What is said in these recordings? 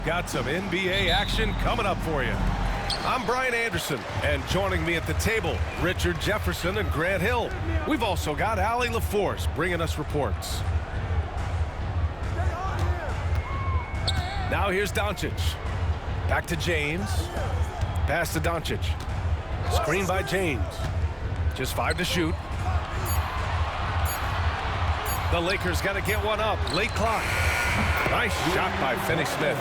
Got some NBA action coming up for you. I'm Brian Anderson, and joining me at the table, Richard Jefferson and Grant Hill. We've also got Allie LaForce bringing us reports. Now here's Doncic. Back to James. Pass to Doncic. Screen by James. Just 5 to shoot. The Lakers got to get one up. Late clock. Nice shot by Finney-Smith.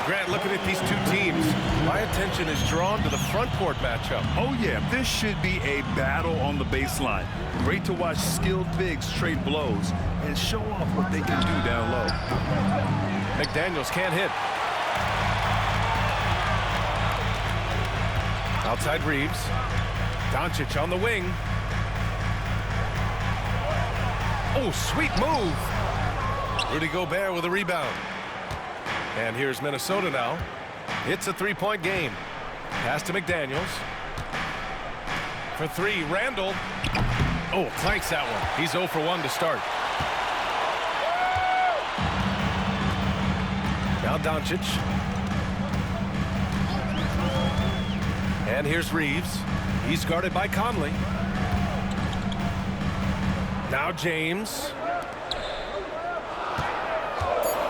Grant, looking at these two teams, my attention is drawn to the front court matchup. Oh, yeah, this should be a battle on the baseline. Great to watch skilled bigs trade blows and show off what they can do down low. McDaniels can't hit. Outside Reeves. Doncic on the wing. Oh, sweet move. Rudy Gobert with a rebound. And here's Minnesota now. It's a three-point game. Pass to McDaniels. For 3, Randall. Oh, clanks that one. He's 0 for 1 to start. Now Doncic. And here's Reeves. He's guarded by Conley. Now James.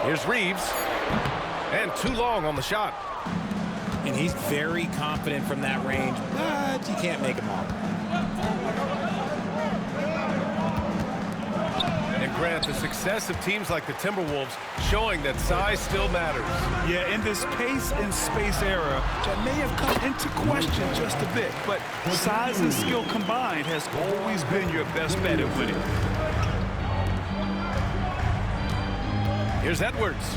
Here's Reeves. And too long on the shot. And he's very confident from that range, but you can't make him all. And Grant, the success of teams like the Timberwolves showing that size still matters. Yeah, in this pace and space era, that may have come into question just a bit, but size and skill combined has always been your best bet at winning. Here's Edwards.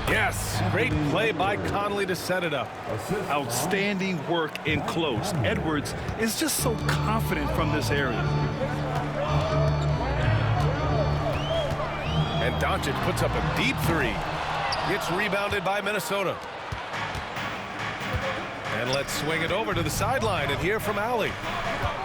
Yes, great play by Conley to set it up. Outstanding work in close. Edwards is just so confident from this area. And Doncic puts up a deep 3. Gets rebounded by Minnesota. And let's swing it over to the sideline and hear from Allie.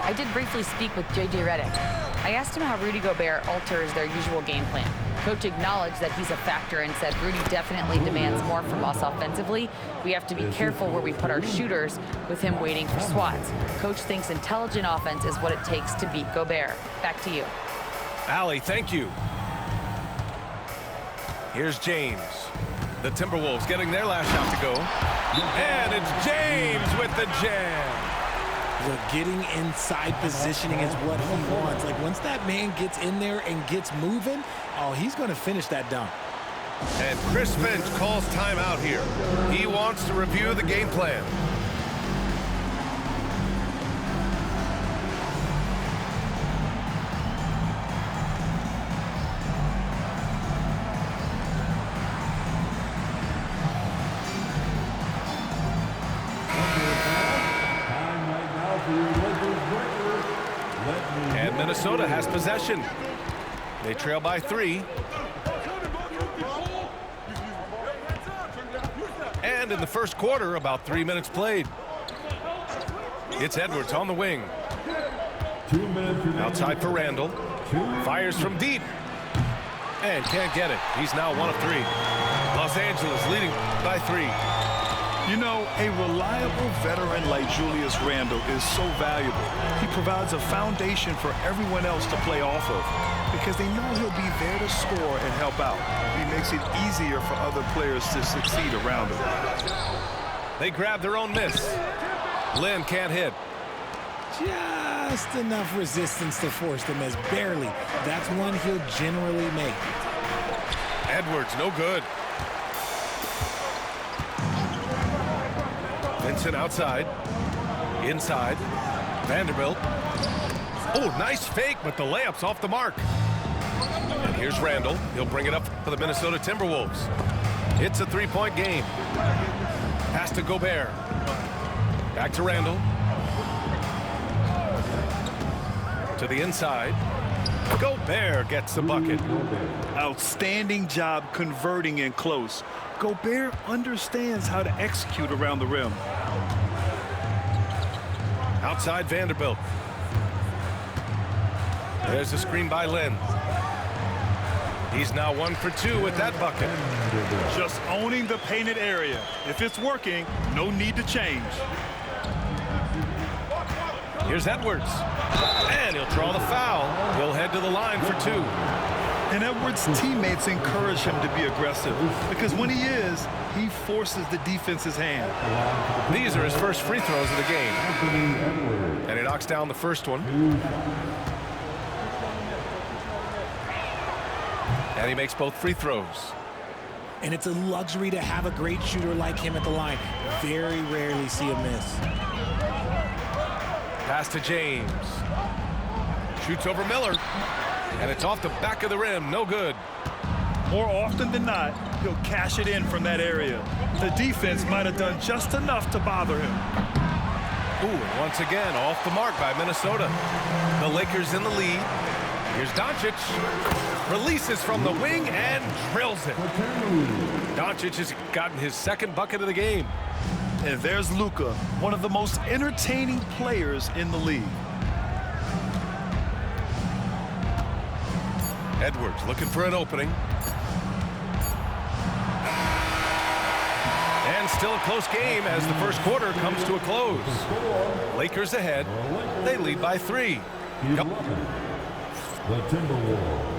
I did briefly speak with J.J. Redick. I asked him how Rudy Gobert alters their usual game plan. Coach acknowledged that he's a factor and said Rudy definitely demands more from us offensively. We have to be careful where we put our shooters with him waiting for swats. Coach thinks intelligent offense is what it takes to beat Gobert. Back to you. Allie, thank you. Here's James. The Timberwolves getting their last shot to go. And it's James with the jam. Look, getting inside positioning is what he wants. Like, once that man gets in there and gets moving, oh, he's going to finish that dunk. And Chris Finch calls timeout here. He wants to review the game plan. And Minnesota has possession. They trail by 3. And in the first quarter, about 3 minutes played. It's Edwards on the wing. Outside for Randall. Fires from deep. And can't get it. He's now 1 of 3. Los Angeles leading by 3. You know, a reliable veteran like Julius Randle is so valuable. He provides a foundation for everyone else to play off of because they know he'll be there to score and help out. He makes it easier for other players to succeed around him. They grab their own miss. Lynn can't hit. Just enough resistance to force them as barely. That's one he'll generally make. Edwards, no good. Vincent outside. Inside. Vanderbilt. Oh, nice fake, but the layup's off the mark. And here's Randall. He'll bring it up for the Minnesota Timberwolves. It's a 3-point game. Pass to Gobert. Back to Randall. To the inside. Gobert gets the bucket. Outstanding job converting in close. Gobert understands how to execute around the rim. Outside Vanderbilt. There's a screen by Lynn. He's now 1 for 2 with that bucket. Just owning the painted area. If it's working, no need to change. Here's Edwards. And he'll draw the foul. He'll head to the line for 2. And Edwards' teammates encourage him to be aggressive because when he is, he forces the defense's hand. These are his first free throws of the game. And he knocks down the first one. And he makes both free throws. And it's a luxury to have a great shooter like him at the line. Very rarely see a miss. Pass to James. Shoots over Miller. And it's off the back of the rim. No good. More often than not, he'll cash it in from that area. The defense might have done just enough to bother him. Ooh, and once again, off the mark by Minnesota. The Lakers in the lead. Here's Doncic. Releases from the wing and drills it. Doncic has gotten his second bucket of the game. And there's Luka, one of the most entertaining players in the league. Edwards looking for an opening. And still a close game as the first quarter comes to a close. Lakers ahead. They lead by 3. The Timberwolves.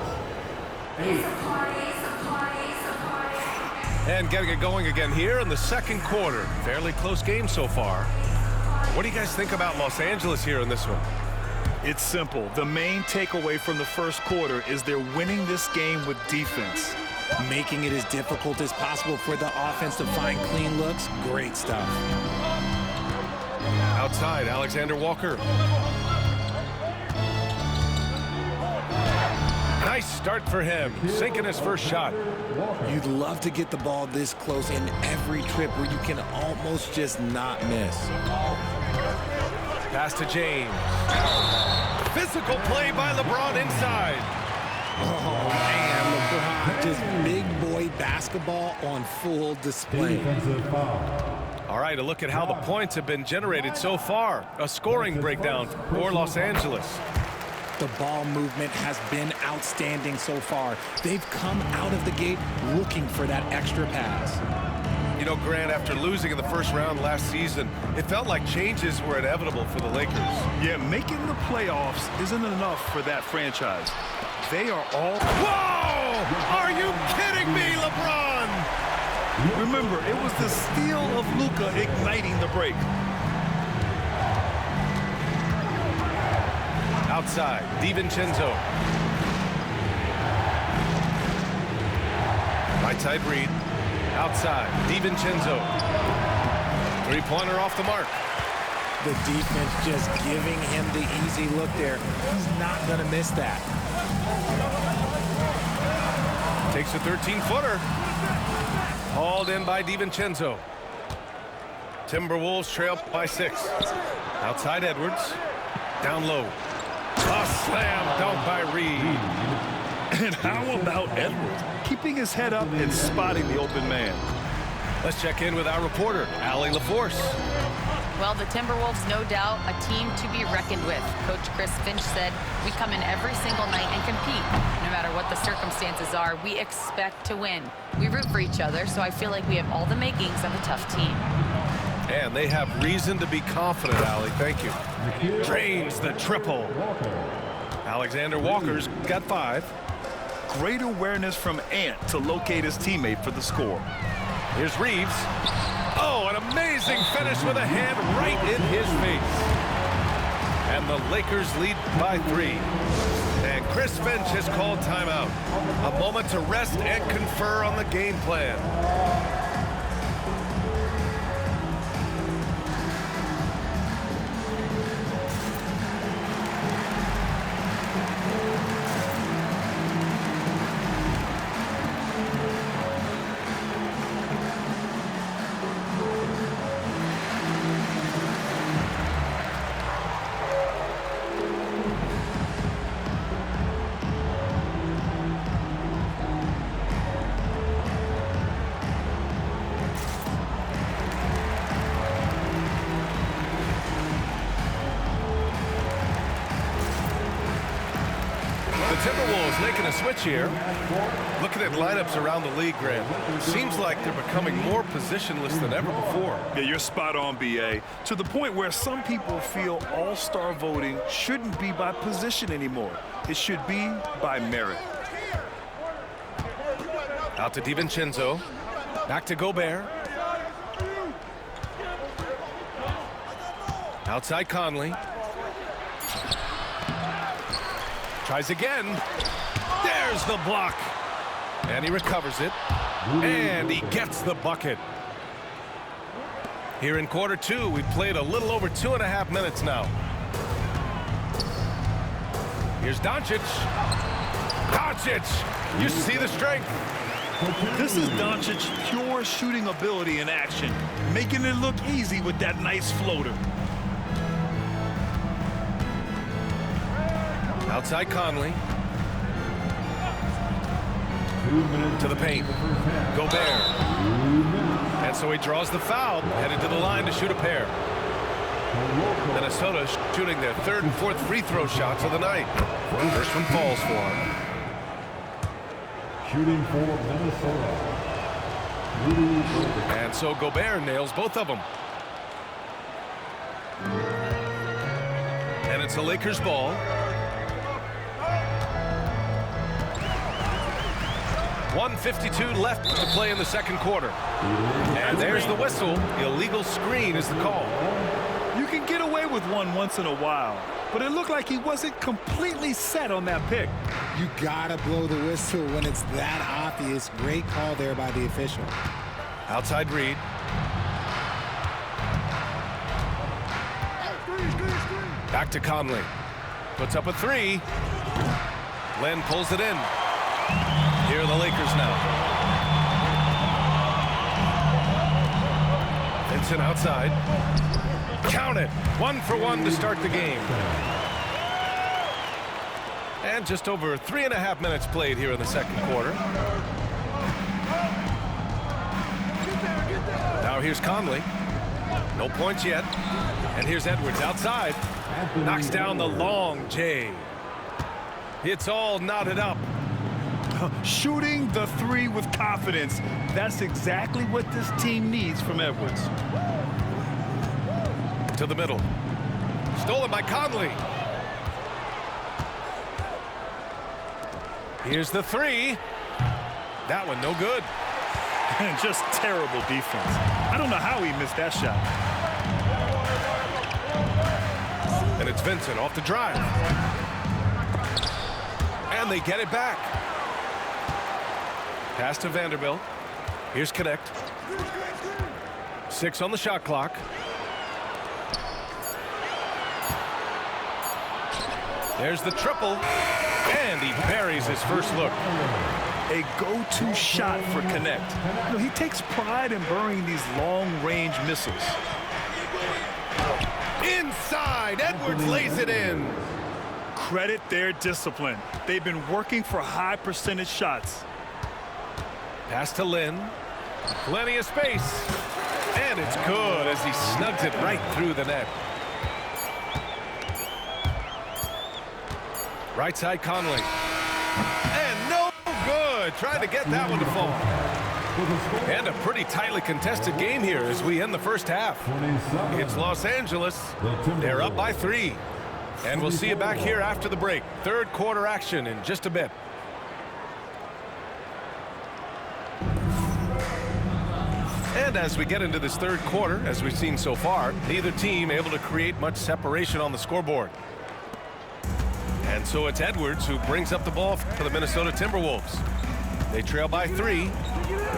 And getting it going again here in the second quarter. Fairly close game so far. What do you guys think about Los Angeles here in this one? It's simple. The main takeaway from the first quarter is they're winning this game with defense. Making it as difficult as possible for the offense to find clean looks. Great stuff. Outside, Alexander Walker. Nice start for him, sinking his first shot. You'd love to get the ball this close in every trip where you can almost just not miss. Pass to James. Physical play by LeBron inside. Oh, man, LeBron, just big boy basketball on full display. All right, a look at how the points have been generated so far. A scoring breakdown for Los Angeles. The ball movement has been outstanding so far. They've come out of the gate looking for that extra pass. You know, Grant, after losing in the first round last season, it felt like changes were inevitable for the Lakers. Yeah, making the playoffs isn't enough for that franchise. They are all... Whoa! Are you kidding me, LeBron? Remember, it was the steal of Luka igniting the break. Outside, DiVincenzo. Right side read. Outside, DiVincenzo. Three-pointer off the mark. The defense just giving him the easy look there. He's not going to miss that. Takes a 13-footer. Hauled in by DiVincenzo. Timberwolves trail by 6. Outside Edwards. Down low. A slam dunk by Reed. And how about Edwards? Keeping his head up and spotting the open man. Let's check in with our reporter, Allie LaForce. Well, the Timberwolves, no doubt, a team to be reckoned with. Coach Chris Finch said, we come in every single night and compete. No matter what the circumstances are, we expect to win. We root for each other, so I feel like we have all the makings of a tough team. And they have reason to be confident, Allie. Thank you. Drains the triple. Alexander Walker's got 5. Great awareness from Ant to locate his teammate for the score. Here's Reeves. Oh, an amazing finish with a hand right in his face. And the Lakers lead by 3. And Chris Finch has called timeout. A moment to rest and confer on the game plan. Timberwolves making a switch here. Looking at lineups around the league, Grant, seems like they're becoming more positionless than ever before. Yeah, you're spot on, B.A. To the point where some people feel all-star voting shouldn't be by position anymore. It should be by merit. Out to DiVincenzo. Back to Gobert. Outside Conley. Tries again. There's the block. And he recovers it. And he gets the bucket. Here in quarter two, we've played a little over 2.5 minutes now. Here's Doncic. Doncic! You see the strength. This is Doncic's pure shooting ability in action, making it look easy with that nice floater. Outside Conley. To the paint. Gobert. And so he draws the foul, headed to the line to shoot a pair. Minnesota shooting their third and fourth free throw shots of the night. First one falls for him. Shooting for Minnesota. And so Gobert nails both of them. And it's a Lakers ball. 1:52 left to play in the second quarter. And there's the whistle. Illegal screen is the call. You can get away with one once in a while, but it looked like he wasn't completely set on that pick. You gotta blow the whistle when it's that obvious. Great call there by the official. Outside Reed. Back to Conley. Puts up a three. Len pulls it in. Here are the Lakers now. Vincent outside. Count it. 1 for 1 to start the game. And just over 3.5 minutes played here in the second quarter. Now here's Conley. No points yet. And here's Edwards outside. Knocks down the long J. It's all knotted up. Shooting the three with confidence. That's exactly what this team needs from Edwards. To the middle. Stolen by Conley. Here's the three. That one no good. And just terrible defense. I don't know how he missed that shot. And it's Vincent off the drive. And they get it back. Pass to Vanderbilt. Here's Connect. 6 on the shot clock. There's the triple. And he buries his first look. A go-to shot for Connect. You know, he takes pride in burying these long-range missiles. Inside. Edwards lays it in. Credit their discipline. They've been working for high percentage shots. Pass to Lynn. Plenty of space. And it's good as he snugs it right through the net. Right side Conley. And no good. Trying to get that one to fall. And a pretty tightly contested game here as we end the first half. It's Los Angeles. They're up by 3. And we'll see you back here after the break. Third quarter action in just a bit. And as we get into this third quarter, as we've seen so far, neither team able to create much separation on the scoreboard. And so it's Edwards who brings up the ball for the Minnesota Timberwolves. They trail by 3.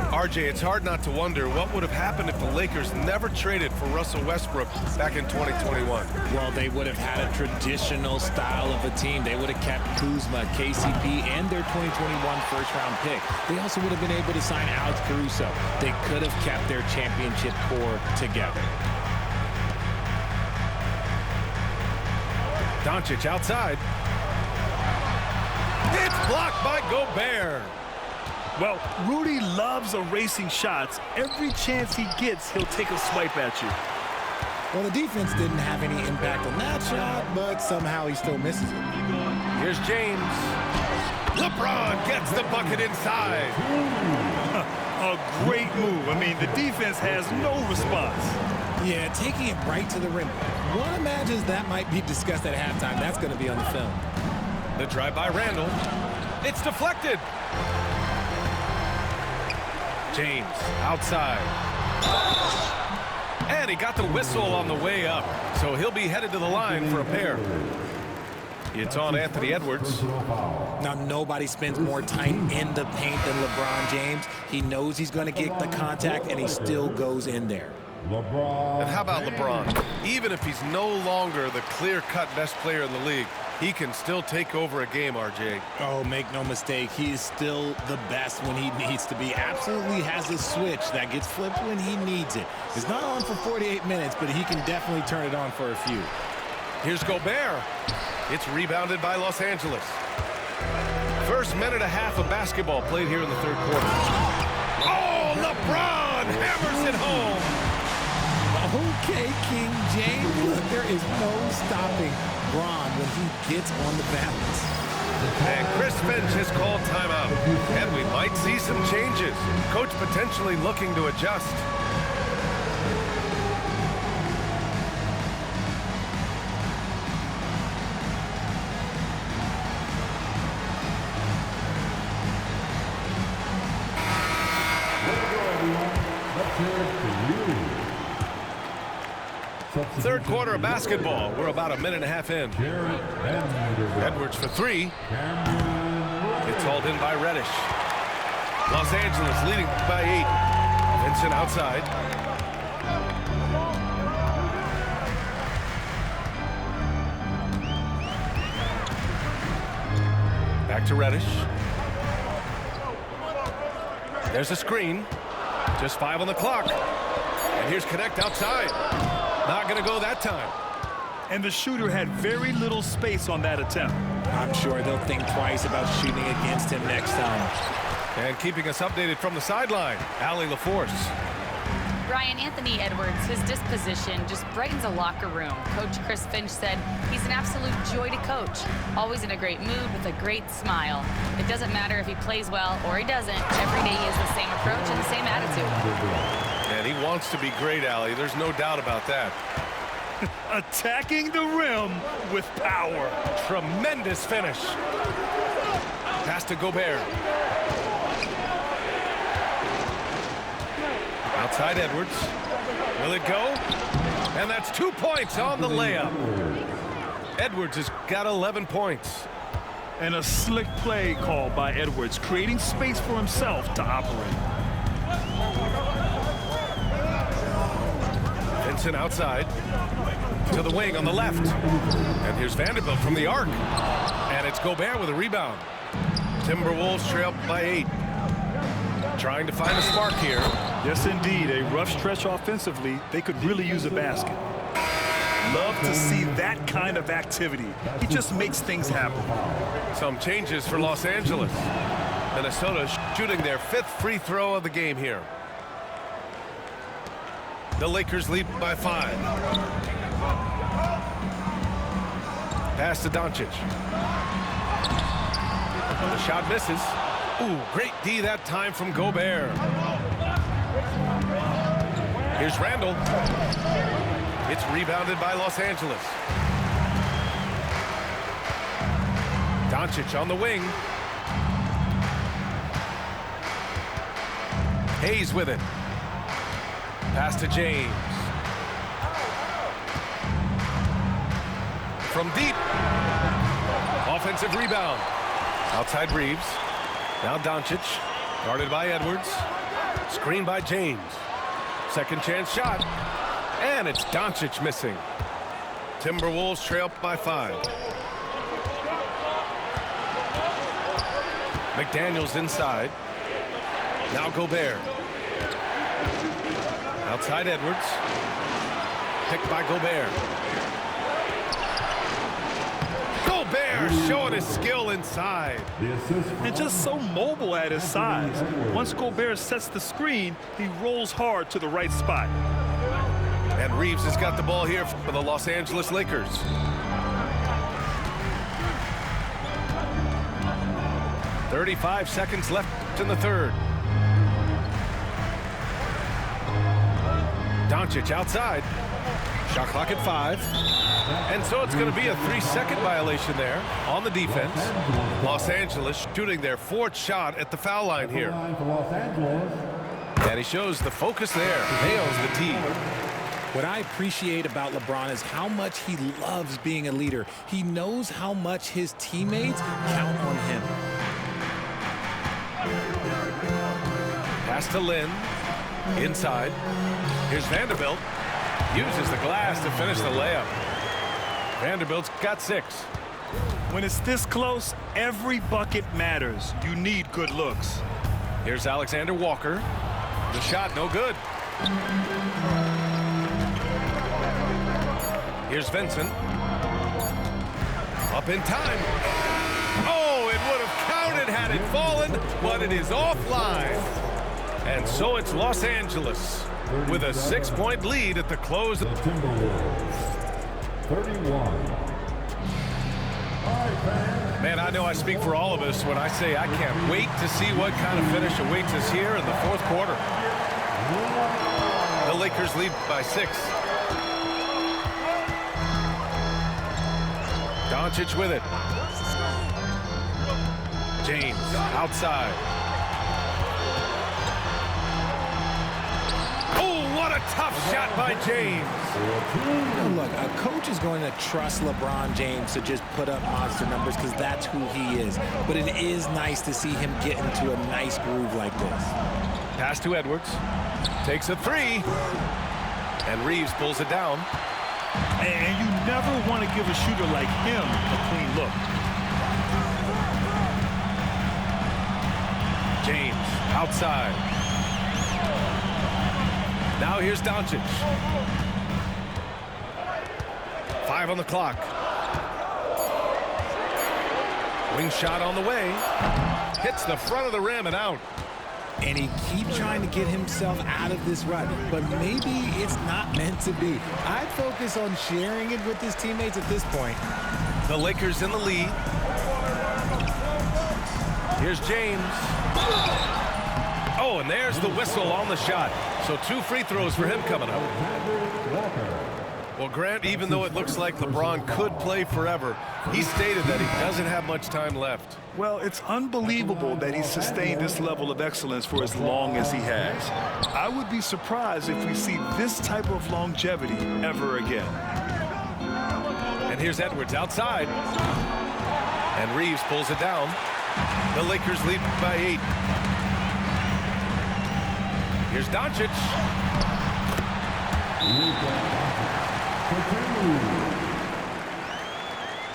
RJ, it's hard not to wonder what would have happened if the Lakers never traded for Russell Westbrook back in 2021. Well, they would have had a traditional style of a team. They would have kept Kuzma, KCP, and their 2021 first-round pick. They also would have been able to sign Alex Caruso. They could have kept their championship core together. Doncic outside. It's blocked by Gobert. Well, Rudy loves erasing shots. Every chance he gets, he'll take a swipe at you. Well, the defense didn't have any impact on that shot, but somehow he still misses it. Here's James. LeBron gets the bucket inside. A great move. I mean, the defense has no response. Yeah, taking it right to the rim. One imagines that might be discussed at halftime. That's going to be on the film. The drive by Randall. It's deflected. James outside. And he got the whistle on the way up. So he'll be headed to the line for a pair. It's on Anthony Edwards. Now, nobody spends more time in the paint than LeBron James. He knows he's going to get the contact, and he still goes in there. And how about LeBron? Even if he's no longer the clear-cut best player in the league, he can still take over a game, RJ. Oh, make no mistake, he is still the best when he needs to be. Absolutely has a switch that gets flipped when he needs it. It's not on for 48 minutes, but he can definitely turn it on for a few. Here's Gobert. It's rebounded by Los Angeles. First minute and a half of basketball played here in the third quarter. Oh, LeBron hammers it home. Okay, King James. Look, there is no stopping Bron when he gets on the balance. And Chris Finch has called timeout. And we might see some changes. Coach potentially looking to adjust. Third quarter of basketball. We're about a minute and a half in. Edwards for three. It's hauled in by Reddish. Los Angeles leading by 8. Vincent outside. Back to Reddish. There's a screen. Just 5 on the clock. And here's Connect outside. Not going to go that time. And the shooter had very little space on that attempt. I'm sure they'll think twice about shooting against him next time. And keeping us updated from the sideline, Allie LaForce. Brian, Anthony Edwards, his disposition just brightens a locker room. Coach Chris Finch said he's an absolute joy to coach. Always in a great mood with a great smile. It doesn't matter if he plays well or he doesn't. Every day he has the same approach and the same attitude. And he wants to be great, Allie. There's no doubt about that. Attacking the rim with power. Tremendous finish. Pass to Gobert. Outside Edwards. Will it go? And that's 2 points on the layup. Edwards has got 11 points. And a slick play called by Edwards, creating space for himself to operate. Vincent outside to the wing on the left. And here's Vanderbilt from the arc. And it's Gobert with a rebound. Timberwolves trail by 8. Trying to find a spark here. Yes, indeed. A rough stretch offensively. They could really use a basket. Love to see that kind of activity. He just makes things happen. Some changes for Los Angeles. Minnesota shooting their 5th free throw of the game here. The Lakers lead by 5. Pass to Doncic. The shot misses. Ooh, great D that time from Gobert. Here's Randall. It's rebounded by Los Angeles. Doncic on the wing. Hayes with it. Pass to James. From deep. Offensive rebound. Outside Reeves. Now Doncic. Guarded by Edwards. Screen by James. Second chance shot. And it's Doncic missing. Timberwolves trail by 5. McDaniels inside. Now Gobert. Outside Edwards. Picked by Gobert. Gobert showing his skill inside. And just so mobile at his size. Once Gobert sets the screen, he rolls hard to the right spot. And Reeves has got the ball here for the Los Angeles Lakers. 35 seconds left in the third. Doncic outside. Shot clock at 5. And so it's going to be a 3-second violation there on the defense. Los Angeles shooting their 4th shot at the foul line here. And he shows the focus there. Nails the tee. What I appreciate about LeBron is how much he loves being a leader. He knows how much his teammates count on him. Pass to Lynn. Inside. Here's Vanderbilt. Uses the glass to finish the layup. Vanderbilt's got 6. When it's this close, every bucket matters. You need good looks. Here's Alexander Walker. The shot no good. Here's Vincent. Up in time. Oh, it would have counted had it fallen, but it is offline. And so it's Los Angeles with a 6-point lead at the close. The Timberwolves, 31. Man, I know I speak for all of us when I say I can't wait to see what kind of finish awaits us here in the 4th quarter. The Lakers lead by 6. Doncic with it. James outside. What a tough shot by James. Look, a coach is going to trust LeBron James to just put up monster numbers because that's who he is. But it is nice to see him get into a nice groove like this. Pass to Edwards. Takes a 3. And Reeves pulls it down. And you never want to give a shooter like him a clean look. James outside. Now here's Doncic. 5 on the clock. Wing shot on the way. Hits the front of the rim and out. And he keeps trying to get himself out of this rut, but maybe it's not meant to be. I'd focus on sharing it with his teammates at this point. The Lakers in the lead. Here's James. Oh, and there's the whistle on the shot. So 2 free throws for him coming up. Well, Grant, even though it looks like LeBron could play forever, he stated that he doesn't have much time left. Well, it's unbelievable that he's sustained this level of excellence for as long as he has. I would be surprised if we see this type of longevity ever again. And here's Edwards outside. And Reeves pulls it down. The Lakers lead by 8. Here's Doncic.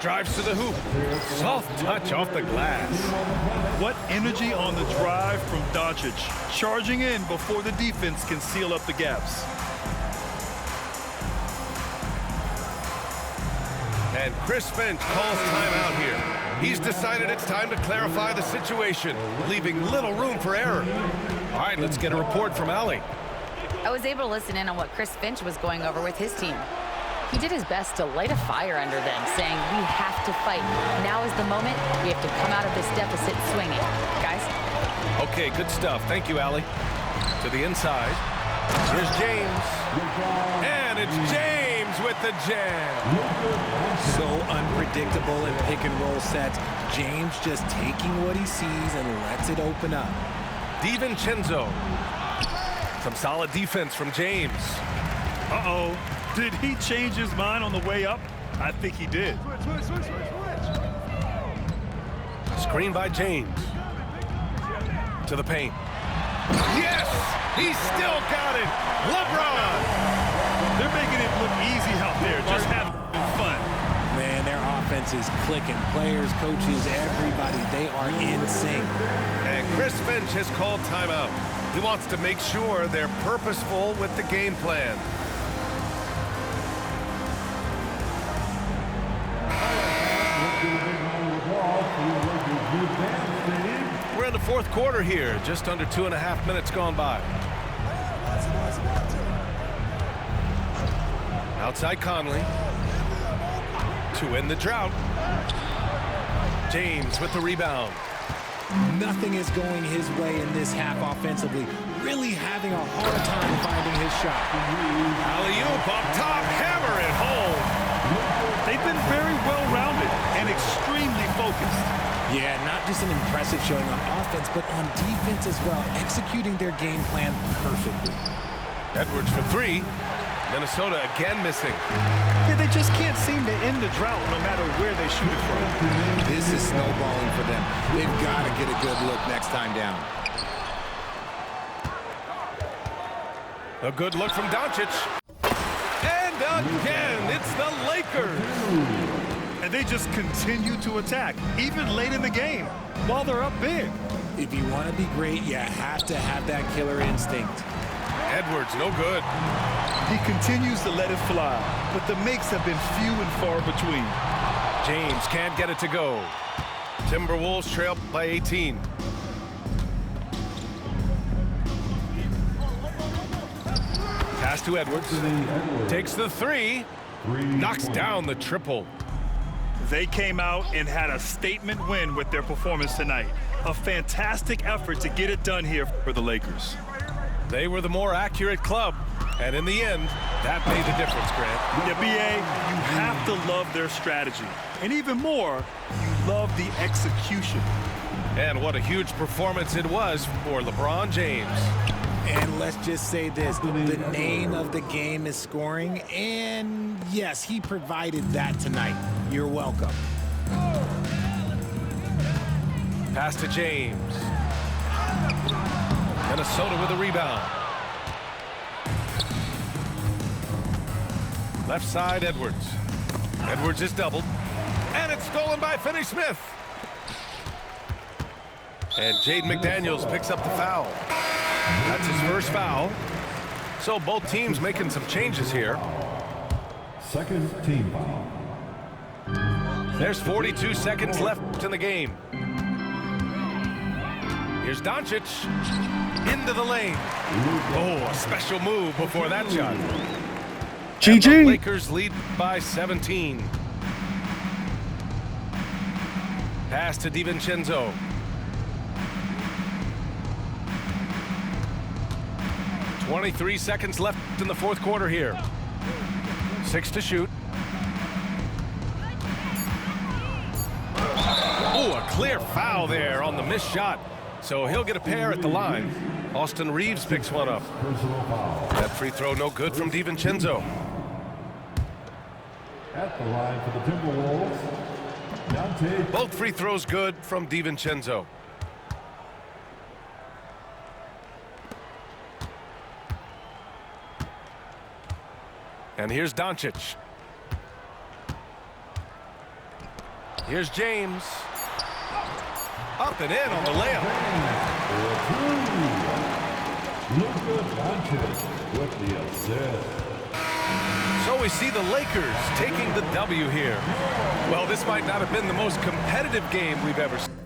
Drives to the hoop. Soft touch off the glass. What energy on the drive from Doncic. Charging in before the defense can seal up the gaps. And Chris Finch calls timeout here. He's decided it's time to clarify the situation, leaving little room for error. All right, let's get a report from Allie. I was able to listen in on what Chris Finch was going over with his team. He did his best to light a fire under them, saying, we have to fight. Now is the moment. We have to come out of this deficit swinging. Guys? Okay, good stuff. Thank you, Allie. To the inside. Here's James. And it's James with the jam. So unpredictable in pick-and-roll sets. James just taking what he sees and lets it open up. DiVincenzo. Some solid defense from James. Uh-oh. Did he change his mind on the way up? I think he did. Screen by James. To the paint. Yes! He still got it! LeBron! They're making it look easy out there. Just having fun. Man, their offense is clicking. Players, coaches, everybody, they are in sync. And Chris Finch has called timeout. He wants to make sure they're purposeful with the game plan. We're in the 4th quarter here, just under 2.5 minutes gone by. Outside Conley. To end the drought. James with the rebound. Nothing is going his way in this half offensively. Really having a hard time finding his shot. Alley-oop up top, hammer it home. They've been very well-rounded and extremely focused. Yeah, not just an impressive showing on offense, but on defense as well, executing their game plan perfectly. Edwards for three. Minnesota again missing. Yeah, they just can't seem to end the drought no matter where they shoot it from. This is snowballing for them. They've got to get a good look next time down. A good look from Doncic. And again, it's the Lakers. And they just continue to attack, even late in the game, while they're up big. If you want to be great, you have to have that killer instinct. Edwards, no good. He continues to let it fly, but the makes have been few and far between. James can't get it to go. Timberwolves trail by 18. Pass to Edwards. Takes the three. Knocks down the triple. They came out and had a statement win with their performance tonight. A fantastic effort to get it done here for the Lakers. They were the more accurate club, and in the end, that made the difference, Grant. Yeah, B.A., you have to love their strategy. And even more, you love the execution. And what a huge performance it was for LeBron James. And let's just say this, the name of the game is scoring, and yes, he provided that tonight. You're welcome. Pass to James. Minnesota with a rebound. Left side, Edwards. Edwards is doubled. And it's stolen by Finney-Smith. And Jaden McDaniels picks up the foul. That's his first foul. So both teams making some changes here. Second team foul. There's 42 seconds left in the game. Here's Doncic. Into the lane. Oh, a special move before that shot. And the Lakers lead by 17. Pass to DiVincenzo. .23 seconds left in the fourth quarter here. 6 to shoot. Oh, a clear foul there on the missed shot. So he'll get a pair at the line. Austin Reeves picks one up. That free throw no good from DiVincenzo. At the line for the Timberwolves, Dante. Both free throws good from DiVincenzo. And here's Doncic. Here's James. Up and in on the layup. Luka Doncic with the assist. So we see the Lakers taking the W here. Well, this might not have been the most competitive game we've ever seen.